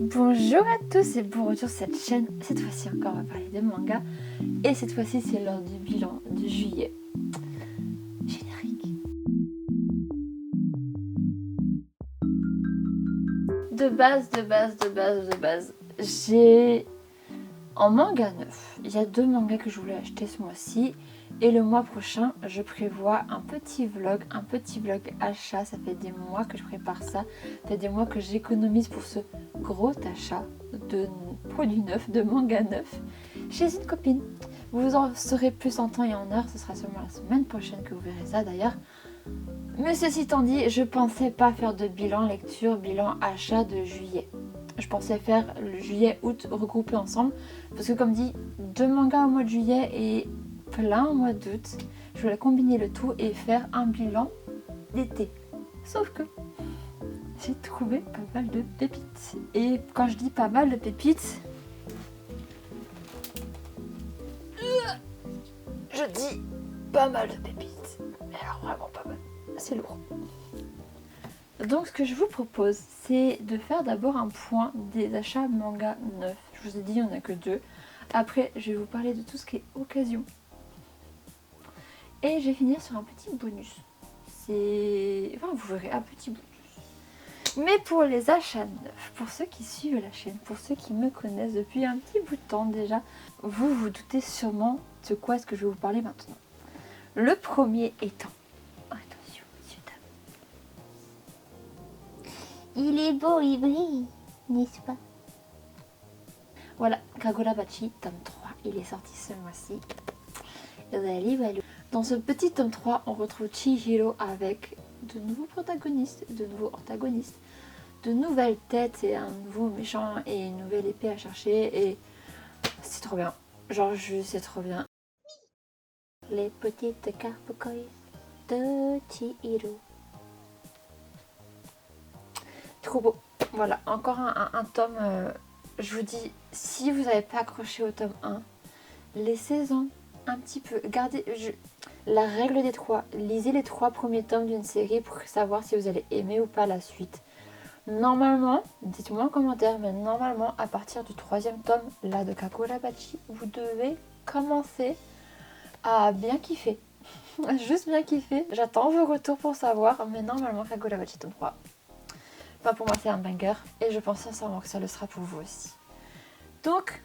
Bonjour à tous et bon retour sur cette chaîne. Cette fois-ci encore on va parler de manga et cette fois-ci c'est l'heure du bilan de juillet. Générique. De base, j'ai en manga neuf. Il y a 2 mangas que je voulais acheter ce mois-ci et le mois prochain je prévois un petit vlog achat. Ça fait des mois que je prépare ça, ça fait des mois que j'économise pour ce gros achat de produits neufs, de manga neufs chez une copine. Vous en saurez plus en temps et en heure, ce sera seulement la semaine prochaine que vous verrez ça d'ailleurs. Mais ceci étant dit, je pensais pas faire de bilan lecture, bilan achat de juillet. Je pensais faire le juillet-août regroupés ensemble parce que comme dit, 2 mangas au mois de juillet et plein au mois d'août. Je voulais combiner le tout et faire un bilan d'été. Sauf que j'ai trouvé pas mal de pépites. Et quand je dis pas mal de pépites, je dis pas mal de pépites. Mais alors vraiment pas mal. C'est lourd. Donc ce que je vous propose, c'est de faire d'abord un point des achats manga neufs. Je vous ai dit, il n'y en a que 2. Après, je vais vous parler de tout ce qui est occasion. Et je vais finir sur un petit bonus. Enfin, vous verrez, un petit bonus. Mais pour les achats neufs, pour ceux qui suivent la chaîne, pour ceux qui me connaissent depuis un petit bout de temps déjà, vous vous doutez sûrement de quoi est-ce que je vais vous parler maintenant. Le premier étant... Attention, monsieur, dame. Il est beau, il brille, n'est-ce pas? Voilà, Kagurabachi, tome 3, il est sorti ce mois-ci. Dans ce petit tome 3, on retrouve Chihiro avec de nouveaux protagonistes, de nouveaux antagonistes, de nouvelles têtes et un nouveau méchant et une nouvelle épée à chercher et c'est trop bien. Genre juste c'est trop bien. Les petites carpes koi de Chihiro. Trop beau. Voilà, encore un tome. Je vous dis, si vous n'avez pas accroché au tome 1, laissez-en un petit peu. Gardez la règle des 3. Lisez les 3 premiers tomes d'une série pour savoir si vous allez aimer ou pas la suite. Normalement, dites-moi en commentaire, mais normalement, à partir du 3e tome, là, de Kagurabachi, vous devez commencer à bien kiffer. Juste bien kiffer. J'attends vos retours pour savoir, mais normalement, Kagurabachi tome 3. Enfin, pour moi, c'est un banger, et je pense sincèrement que ça le sera pour vous aussi. Donc,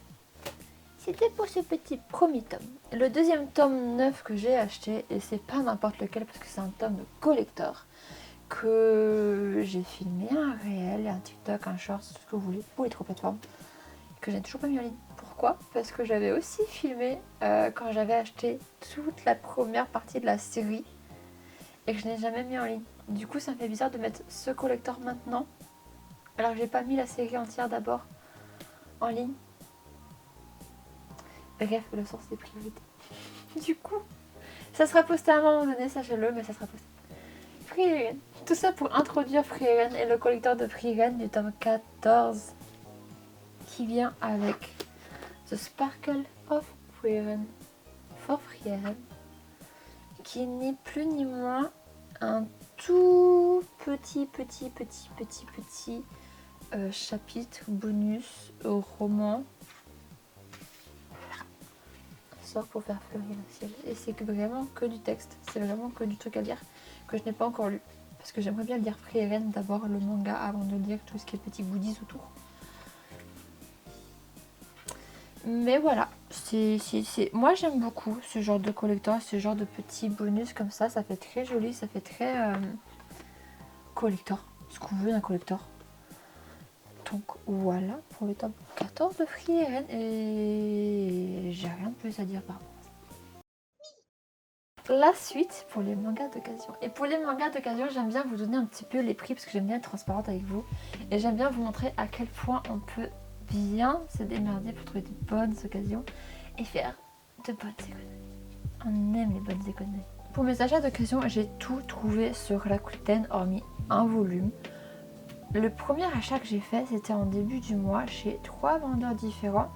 c'était pour ce petit premier tome. Le 2e tome neuf que j'ai acheté, et c'est pas n'importe lequel, parce que c'est un tome de collector, que j'ai filmé un réel, un TikTok, un short, tout ce que vous voulez, pour les 3 plateformes, que j'ai toujours pas mis en ligne. Pourquoi? Parce que j'avais aussi filmé quand j'avais acheté toute la première partie de la série et que je n'ai jamais mis en ligne. Du coup, ça me fait bizarre de mettre ce collector maintenant, alors que j'ai pas mis la série entière d'abord en ligne. Bref, le sens des priorités. Du coup, ça sera posté à un moment donné, sachez-le, mais ça sera posté. Frieren. Tout ça pour introduire Frieren et le collecteur de Frieren du tome 14 qui vient avec The Sparkle of Frieren for Frieren qui n'est plus ni moins un tout petit chapitre bonus au roman sort pour faire fleurir le ciel et c'est vraiment que du texte, c'est vraiment que du truc à lire que je n'ai pas encore lu parce que j'aimerais bien lire Frieren d'abord le manga avant de lire tout ce qui est petits goodies autour. Mais voilà, moi j'aime beaucoup ce genre de collector, ce genre de petits bonus comme ça fait très joli, ça fait très collector, ce qu'on veut d'un collector. Donc voilà pour le tome 14 de Frieren et j'ai rien de plus à dire par rapport à ça. La suite pour les mangas d'occasion. Et pour les mangas d'occasion, j'aime bien vous donner un petit peu les prix parce que j'aime bien être transparente avec vous et j'aime bien vous montrer à quel point on peut bien se démerder pour trouver de bonnes occasions et faire de bonnes économies. On aime les bonnes économies. Pour mes achats d'occasion, j'ai tout trouvé sur Rakuten hormis un volume. Le premier achat que j'ai fait, c'était en début du mois chez 3 vendeurs différents.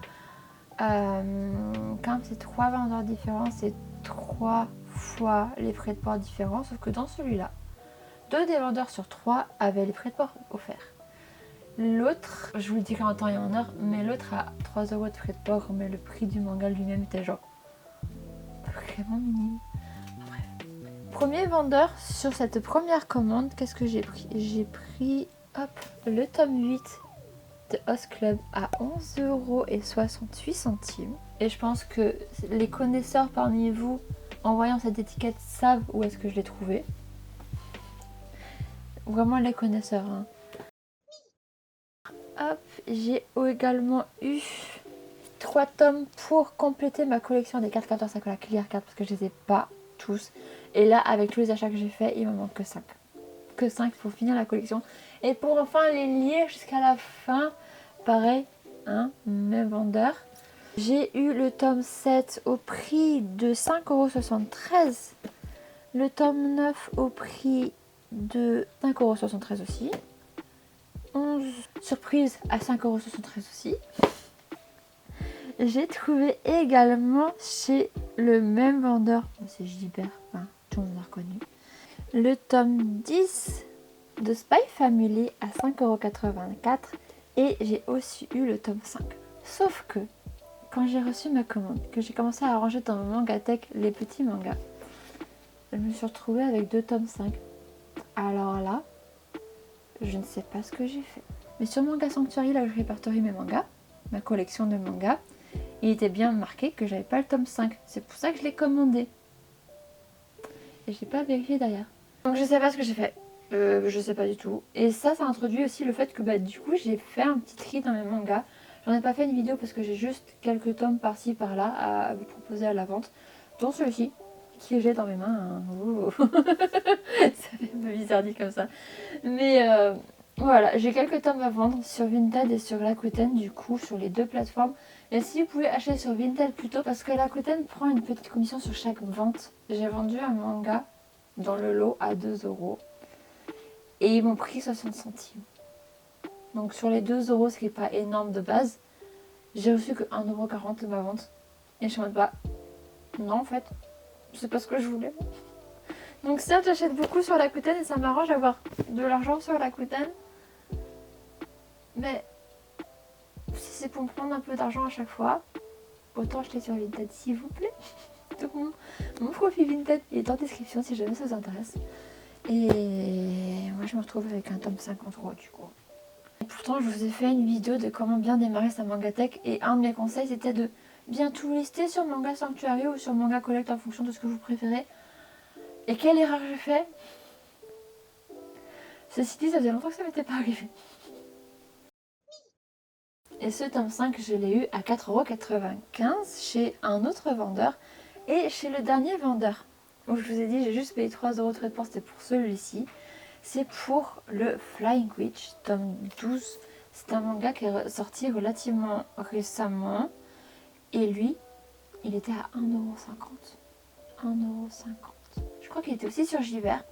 Quand c'est 3 vendeurs différents, c'est 3 fois les frais de port différents, sauf que dans celui-là, 2 des vendeurs sur 3 avaient les frais de port offerts. L'autre, je vous le dirai en temps et en heure, mais l'autre a 3 € de frais de port, mais le prix du manga lui-même était genre vraiment minime. Bref. Premier vendeur sur cette première commande, qu'est-ce que j'ai pris? J'ai pris hop, le tome 8 de Host Club à 11,68 €. Et je pense que les connaisseurs parmi vous, en voyant cette étiquette, savent où est-ce que je l'ai trouvé. Vraiment les connaisseurs. Hein. Hop, j'ai également eu 3 tomes pour compléter ma collection des cartes 14 Sakura Clear Card parce que je les ai pas tous. Et là, avec tous les achats que j'ai fait, il me manque que 5. Que 5 pour finir la collection. Et pour enfin les lire jusqu'à la fin, pareil, hein, même vendeur. J'ai eu le tome 7 au prix de 5,73 €. Le tome 9 au prix de 5,73 € aussi. 11 surprises à 5,73 € aussi. J'ai trouvé également chez le même vendeur, c'est Gilbert, hein, tout le monde a reconnu, le tome 10 de Spy Family à 5,84 € et j'ai aussi eu le tome 5. Sauf que quand j'ai reçu ma commande, que j'ai commencé à ranger dans mon Mangatech les petits mangas, je me suis retrouvée avec 2 tomes 5. Alors là, je ne sais pas ce que j'ai fait. Mais sur Manga Sanctuary, là où je répertorie mes mangas, ma collection de mangas, il était bien marqué que j'avais pas le tome 5. C'est pour ça que je l'ai commandé. Et j'ai pas vérifié derrière. Donc je sais pas ce que j'ai fait. Je sais pas du tout. Et ça introduit aussi le fait que du coup j'ai fait un petit tri dans mes mangas. J'en ai pas fait une vidéo parce que j'ai juste quelques tomes par-ci par-là à vous proposer à la vente. Dont celui-ci, qui j'ai dans mes mains. Hein. Ça fait un peu bizarre dit comme ça. Mais voilà, j'ai quelques tomes à vendre sur Vinted et sur Rakuten, du coup sur les deux plateformes. Et si vous pouvez acheter sur Vinted plutôt, parce que Rakuten prend une petite commission sur chaque vente. J'ai vendu un manga dans le lot à 2 € et ils m'ont pris 60 centimes. Donc sur les 2 €, ce qui n'est pas énorme de base, j'ai reçu que 1,40 € de ma vente. Et je me dis non en fait, c'est pas ce que je voulais. Donc certes j'achète beaucoup sur Rakuten et ça m'arrange d'avoir de l'argent sur Rakuten. Mais si c'est pour me prendre un peu d'argent à chaque fois, autant acheter sur Vinted s'il vous plaît. Donc mon profil Vinted est en description si jamais ça vous intéresse. Et moi je me retrouve avec un tome 53 du coup. Et pourtant je vous ai fait une vidéo de comment bien démarrer sa Mangatech et un de mes conseils c'était de bien tout lister sur Manga Sanctuary ou sur Manga Collect en fonction de ce que vous préférez. Et quelle erreur j'ai fait? Ceci dit, ça faisait longtemps que ça m'était pas arrivé. Et ce tome 5, je l'ai eu à 4,95 € chez un autre vendeur et chez le dernier vendeur. Où je vous ai dit, j'ai juste payé 3 € de frais de port, c'était pour celui-ci. C'est pour le Flying Witch, tome 12. C'est un manga qui est sorti relativement récemment. Et lui, il était à 1,50 €. 1,50 €. Je crois qu'il était aussi sur Givert.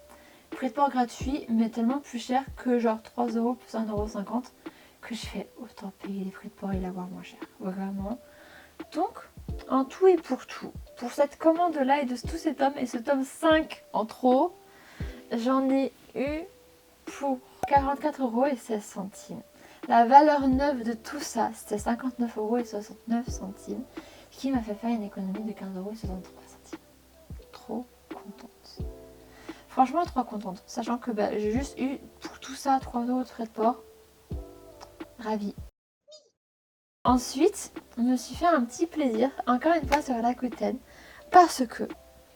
Prix de port gratuit, mais tellement plus cher que genre 3 € plus 1,50 € que je fais autant payer les prix de port et l'avoir moins cher. Vraiment. Donc, en tout et pour tout, pour cette commande-là et de tous ces tomes et ce tome 5 en trop, j'en ai eu pour 44,16 €. La valeur neuve de tout ça, c'était 59,69 €, ce qui m'a fait faire une économie de 15,63 €. Trop contente. Franchement, trop contente. Sachant que j'ai juste eu pour tout ça 3 € de frais de port. Ravie. Ensuite, je me suis fait un petit plaisir, encore une fois sur Rakuten, parce que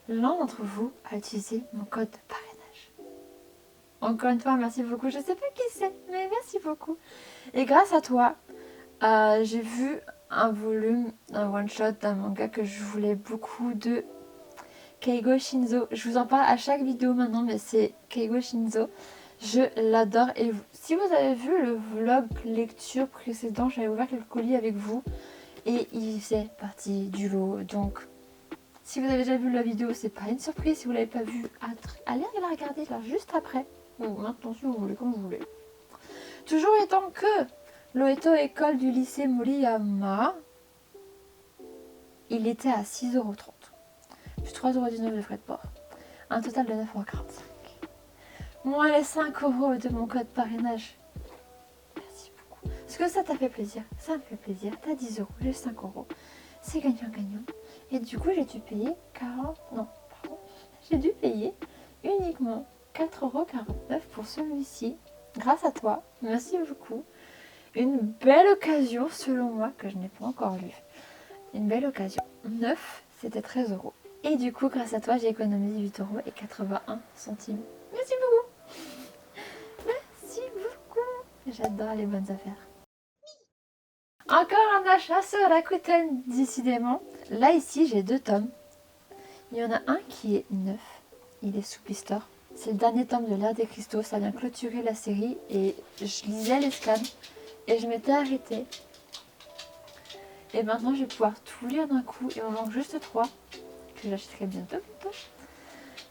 l'un d'entre vous a utilisé mon code de parrainage. Encore une fois, merci beaucoup. Je sais pas qui c'est, mais merci beaucoup. Et grâce à toi, j'ai vu un volume, un one-shot d'un manga que je voulais beaucoup de Keigo Shinzo. Je vous en parle à chaque vidéo maintenant, mais c'est Keigo Shinzo. Je l'adore. Et si vous avez vu le vlog lecture précédent, j'avais ouvert quelques colis avec vous. Et il faisait partie du lot. Donc, si vous avez déjà vu la vidéo, c'est pas une surprise. Si vous l'avez pas vu, allez la regarder là juste après. Ou maintenant, si vous voulez, comme vous voulez. Toujours étant que l'Oeto École du lycée Moriyama, il était à 6,30 €. Plus 3,19 € de frais de port. Un total de 9,45 €. Moins les 5 € de mon code parrainage. Merci Est-ce que ça t'a fait plaisir? Ça me fait plaisir. T'as 10 euros, j'ai 5 euros. C'est gagnant-gagnant. Et du coup, j'ai dû payer 40... Non, pardon. J'ai dû payer uniquement 4,49 € pour celui-ci. Grâce à toi. Merci beaucoup. Une belle occasion, selon moi, que je n'ai pas encore lu. Une belle occasion. 9, c'était 13 euros. Et du coup, grâce à toi, j'ai économisé 8,81 €. Merci beaucoup. Merci beaucoup. J'adore les bonnes affaires. Encore un achat sur Rakuten, décidément. Là, ici, j'ai 2 tomes. Il y en a un qui est neuf. Il est sous blister. C'est le dernier tome de l'ère des cristaux. Ça vient clôturer la série. Et je lisais les scans. Et je m'étais arrêtée. Et maintenant, je vais pouvoir tout lire d'un coup. Il me manque juste 3. Que j'achèterai bientôt.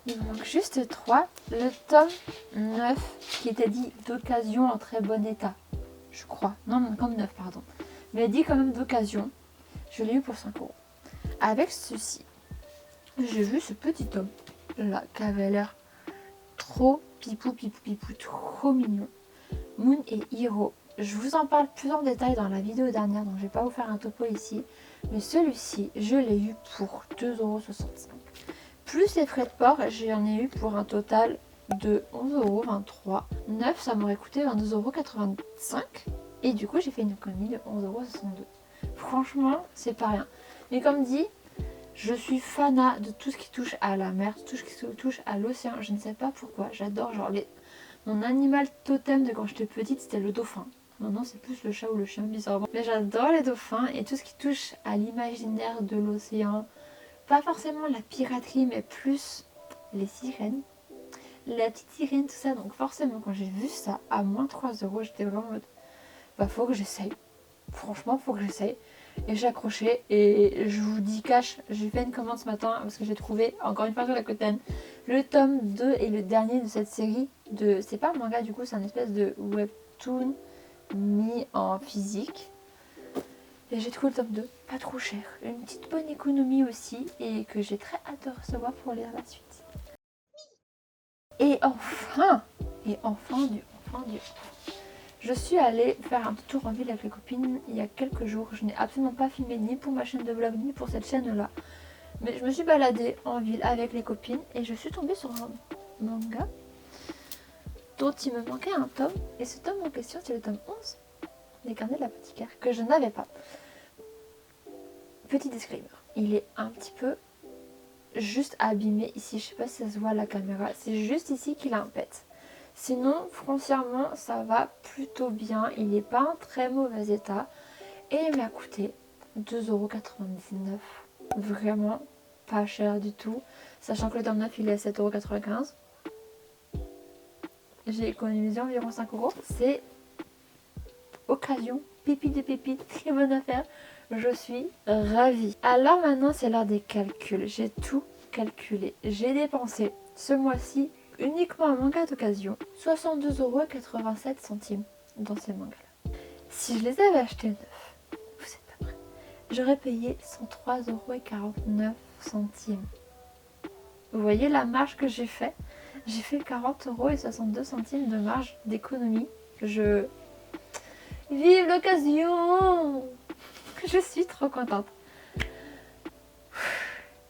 Il me manque juste 3. Le tome 9, qui était dit d'occasion en très bon état. Je crois. Non, comme 9, pardon. Mais dit quand même d'occasion. Je l'ai eu pour 5 €. Avec ceci, j'ai vu ce petit tome là qui avait l'air trop pipou, trop mignon. Moon et Hiro. Je vous en parle plus en détail dans la vidéo dernière, donc je vais pas vous faire un topo ici. Mais celui-ci, je l'ai eu pour 2,65 €. Plus les frais de port, j'en ai eu pour un total de 11,23 €. 9, ça m'aurait coûté 22,85 €. Et du coup, j'ai fait une économie de 11,62 €. Franchement, c'est pas rien. Mais comme dit, je suis fanat de tout ce qui touche à la mer, tout ce qui touche à l'océan. Je ne sais pas pourquoi. J'adore, genre, mon animal totem de quand j'étais petite, c'était le dauphin. Maintenant, c'est plus le chat ou le chien, bizarrement. Mais j'adore les dauphins et tout ce qui touche à l'imaginaire de l'océan. Pas forcément la piraterie, mais plus les sirènes. La petite sirène, tout ça. Donc forcément, quand j'ai vu ça à moins 3 €, j'étais vraiment en mode... Bah, faut que j'essaye. Franchement, faut que j'essaye. Et j'ai accroché. Et je vous dis cash, j'ai fait une commande ce matin parce que j'ai trouvé, encore une fois sur la Rakuten, le tome 2 et le dernier de cette série. C'est pas un manga du coup, c'est un espèce de webtoon mis en physique. Et j'ai trouvé le tome 2, pas trop cher. Une petite bonne économie aussi. Et que j'ai très hâte de recevoir pour lire la suite. Et enfin, je suis allée faire un tour en ville avec les copines il y a quelques jours. Je n'ai absolument pas filmé ni pour ma chaîne de vlog ni pour cette chaîne-là. Mais je me suis baladée en ville avec les copines et je suis tombée sur un manga dont il me manquait un tome. Et ce tome en question, c'est le tome 11 des Carnets de l'apothicaire que je n'avais pas. Petit disclaimer, il est un petit peu juste abîmé ici. Je sais pas si ça se voit à la caméra. C'est juste ici qu'il a un pet. Sinon, foncièrement, ça va plutôt bien. Il n'est pas en très mauvais état. Et il m'a coûté 2,99 €. Vraiment pas cher du tout. Sachant que le tome 9, il est à 7,95 €. J'ai économisé environ 5 €. C'est occasion. Pépite de pépite. Très bonne affaire. Je suis ravie. Alors maintenant, c'est l'heure des calculs. J'ai tout calculé. J'ai dépensé ce mois-ci uniquement un manga d'occasion, 62,87 € dans ces mangas-là. Si je les avais achetés neufs, vous êtes pas prêts, j'aurais payé 103,49 €. Vous voyez la marge que j'ai fait? J'ai fait 40,62 € de marge d'économie. Vive l'occasion! Je suis trop contente.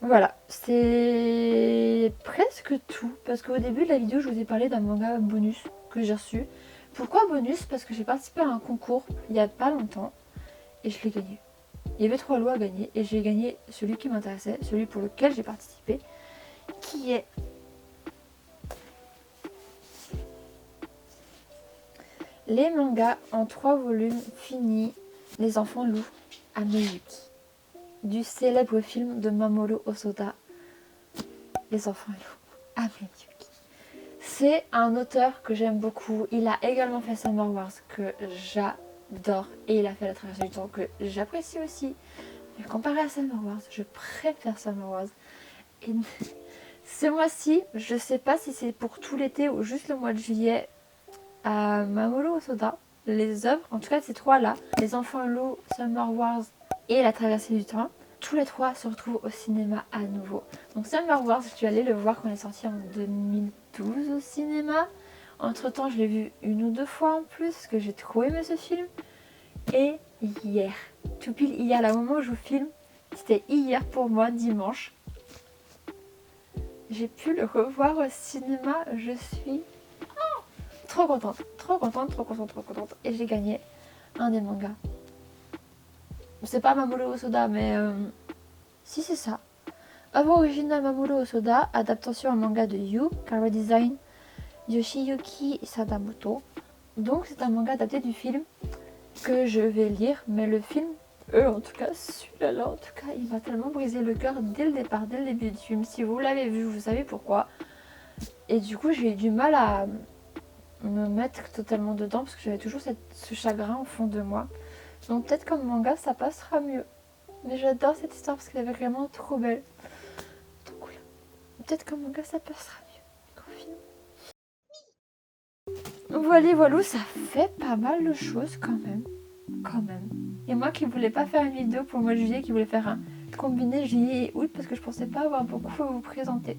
Voilà, c'est presque tout. Parce qu'au début de la vidéo, je vous ai parlé d'un manga bonus que j'ai reçu. Pourquoi bonus? Parce que j'ai participé à un concours il n'y a pas longtemps et je l'ai gagné. Il y avait 3 lots à gagner et j'ai gagné celui qui m'intéressait, celui pour lequel j'ai participé, qui est les mangas en 3 volumes finis, Les Enfants Loups à Miyuki, du célèbre film de Mamoru Hosoda, Les Enfants Loups à Miyuki. C'est un auteur que j'aime beaucoup. Il a également fait Summer Wars que j'adore et il a fait La Traversée du Temps que j'apprécie aussi. Mais comparé à Summer Wars, je préfère Summer Wars. Et ce mois-ci, je sais pas si c'est pour tout l'été ou juste le mois de juillet, à Mamoru Hosoda, les œuvres, en tout cas ces 3-là, Les Enfants Loups, Summer Wars et La Traversée du Temps, tous les 3 se retrouvent au cinéma à nouveau. Donc Summer Wars, je suis allée le voir quand il est sorti en 2012 au cinéma. Entre temps, je l'ai vu 1 ou 2 fois en plus parce que j'ai trop aimé ce film. Et hier, tout pile hier, là, au moment où je vous filme, c'était hier pour moi, dimanche. J'ai pu le revoir au cinéma, je suis trop contente, trop contente, trop contente, trop contente. Et j'ai gagné un des mangas. C'est pas Mamoru Hosoda, mais si c'est ça. Œuvre originale Mamoru Hosoda, adaptation à manga de You, Cara Design, Yoshiyuki Sadamoto. Donc c'est un manga adapté du film que je vais lire, mais le film, en tout cas, celui-là, en tout cas, il m'a tellement brisé le cœur dès le départ, dès le début du film. Si vous l'avez vu, vous savez pourquoi. Et du coup, j'ai eu du mal à me mettre totalement dedans parce que j'avais toujours ce chagrin au fond de moi. Donc peut-être comme manga, ça passera mieux. Mais j'adore cette histoire parce qu'elle est vraiment trop belle. Trop cool. Peut-être comme manga, ça passera mieux qu'en film. Voilà, voilà, ça fait pas mal de choses quand même. Quand même. Et moi qui voulais pas faire une vidéo pour le mois de juillet, qui voulais faire un combiné juillet et août parce que je pensais pas avoir beaucoup à vous présenter.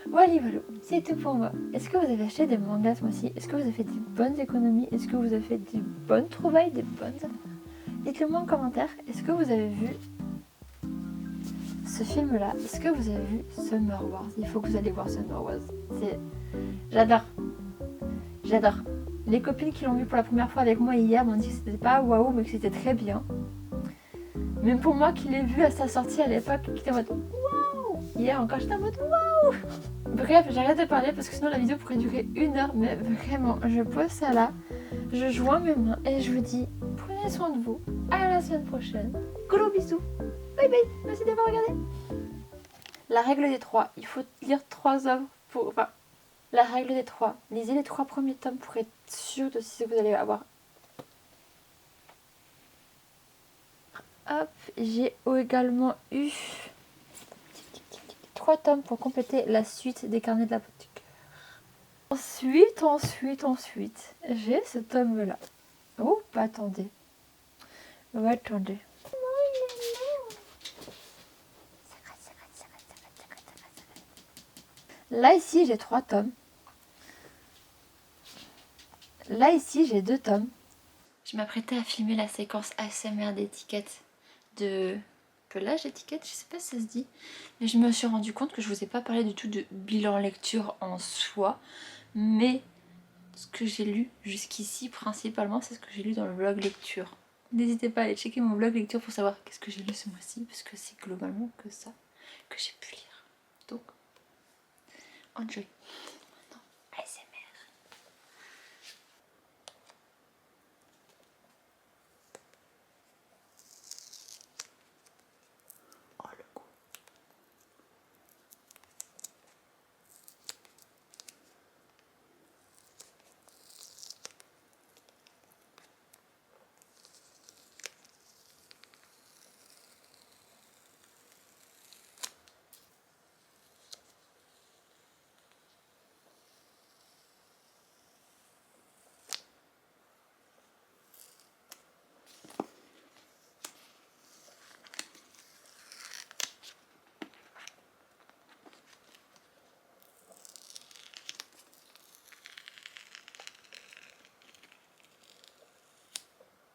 Voilà, voilà, c'est tout pour moi. Est-ce que vous avez acheté des mangas ce mois-ci? Est-ce que vous avez fait des bonnes économies? Est-ce que vous avez fait des bonnes trouvailles, des bonnes affaires? Dites-le moi en commentaire. Est-ce que vous avez vu ce film-là? Est-ce que vous avez vu Summer Wars? Il faut que vous allez voir Summer Wars. J'adore. J'adore. Les copines qui l'ont vu pour la première fois avec moi hier m'ont dit que c'était pas waouh, mais que c'était très bien. Même pour moi qui l'ai vu à sa sortie à l'époque, qui était en mode waouh. Hier encore, j'étais en mode waouh. Bref, j'arrête de parler parce que sinon la vidéo pourrait durer 1 heure. Mais vraiment, je pose ça là, je joins mes mains et je vous dis prenez soin de vous. À la semaine prochaine. Gros bisous. Bye bye. Merci d'avoir regardé. La règle des 3. Il faut lire 3 œuvres pour... Enfin, la règle des 3. Lisez les 3 premiers tomes pour être sûr de si vous allez avoir. Hop, j'ai également eu 3 tomes pour compléter la suite des carnets de l'apothicaire. Ensuite, j'ai ce tome-là. Oh, bah attendez. Oh, attendez. Là, ici, j'ai 3 tomes. Là, ici, j'ai 2 tomes. Je m'apprêtais à filmer la séquence ASMR d'étiquette de pelage d'étiquette, je sais pas si ça se dit. Mais je me suis rendu compte que je vous ai pas parlé du tout de bilan lecture en soi. Mais ce que j'ai lu jusqu'ici, principalement, c'est ce que j'ai lu dans le vlog lecture. N'hésitez pas à aller checker mon vlog lecture pour savoir qu'est-ce que j'ai lu ce mois-ci. Parce que c'est globalement que ça que j'ai pu lire. Donc, enjoy.